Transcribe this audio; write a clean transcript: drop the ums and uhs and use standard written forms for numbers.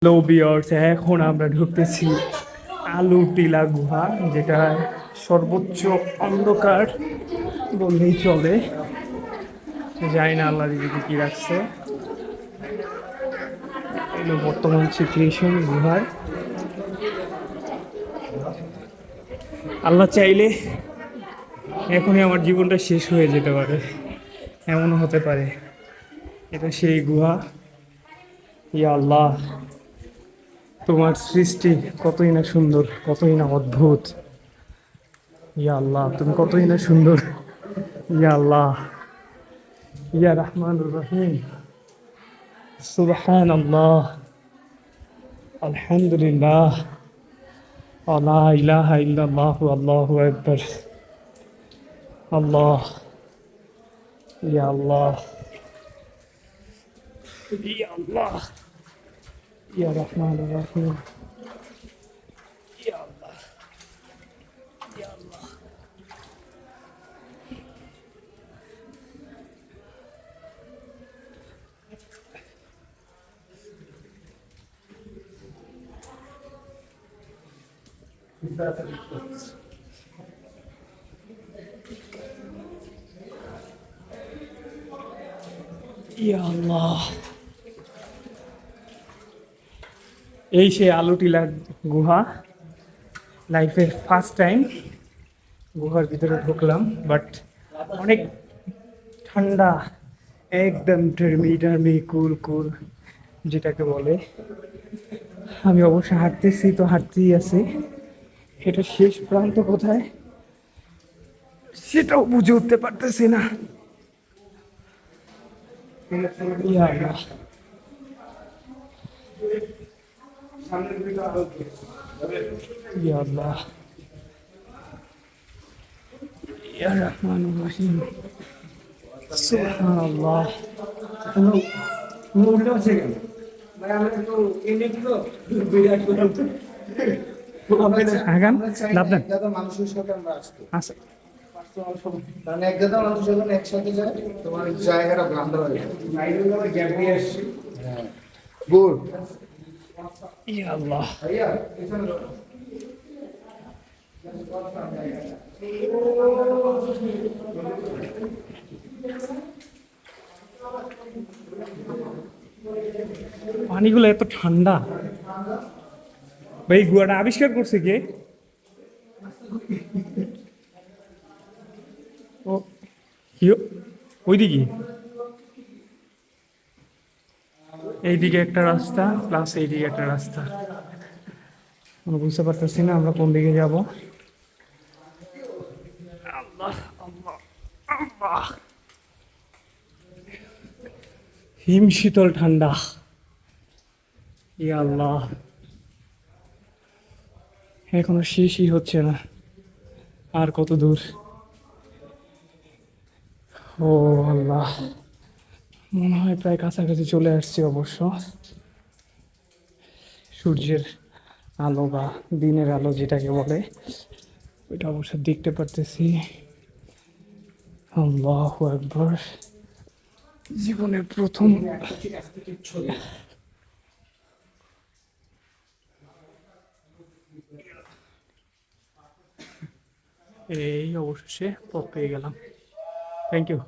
Hello viewers, এখন আমরা ঢুকতেছি আলু টিলা গুহা, যেটা সর্বোচ্চ অন্ধকার বললেই চলে। জানি না আল্লাহ দিদিকে কি রাখছে। এগুলো বর্তমান সিচুয়েশন গুহার। আল্লাহ চাইলে এখনই আমার জীবনটা শেষ হয়ে যেতে পারে, এমনও হতে পারে। এটা সেই গুহা। ইয়া আল্লাহ, তোমার সৃষ্টি কতই না সুন্দর, কতই না অদ্ভুত। ইয়া আল্লাহ, তুমি কতই না সুন্দর। ইয়া আল্লাহ, ইয়া রহমানুর রহিম। সুবহান আল্লাহ, আলহামদুলিল্লাহ, লা ইলাহা ইল্লাল্লাহ, আল্লাহু আকবার। আল্লাহ, ইয়া আল্লাহ, ইয়া আল্লাহ, ইয়া রহমানুর রহিম। ইয়া আল্লাহ, ইয়া আল্লাহ। ইয়া আল্লাহ, এই সেই আলু টিলা গুহা। লাইফের ফার্স্ট টাইম গুহার ভিতরে ঢুকলাম, বাট অনেক ঠান্ডা, একদম টার্মি টার্মি কুল কুল যেটাকে বলে। আমি অবশ্য হাঁটতেছি, তো হাঁটতেই আছি। এটা শেষ প্রান্ত কোথায় সেটাও বুঝে উঠতে পারতেছি না। ইয়া আল্লাহ, ইয়া আল্লাহ, ইয়া রহমানুর রহিম। সুবহানাল্লাহ। আগান লাভদান মানুষের সাথে আমরা আসতো, আচ্ছা। কারণ এক গাদা মানুষ যখন একসাথে যায় তোমার জায়গাটা ভালো হয়ে যায়। গ্যাপ দিয়ে আসছি। হ্যাঁ, গুড। ইয়া আল্লাহ, ভাইয়া এখানে দাও। পানিগুলো এত ঠান্ডা। ভাই, গুহাটা আবিষ্কার করছে কে? ও কি ওইদিকে, এইদিকে একটা রাস্তা, প্লাস এইদিকে একটা রাস্তা। আমরা বুঝতে পারতেছি না আমরা কোন দিকে যাব। আল্লাহ, আল্লাহ, আল্লাহ। হিম শীতল ঠান্ডা। ইয়া আল্লাহ, এখনো শেষই হচ্ছে না। আর কত দূর? ও আল্লাহ, মনে হয় প্রায় কাছাকাছি চলে আসছি অবশ্য। সূর্যের আলো বা দিনের আলো যেটাকে বলে, ওইটা অবশ্য দেখতে পারতেছি। আল্লাহু আকবার। জীবনের প্রথম এই অবশেষে পথ পেয়ে গেলাম। Thank you.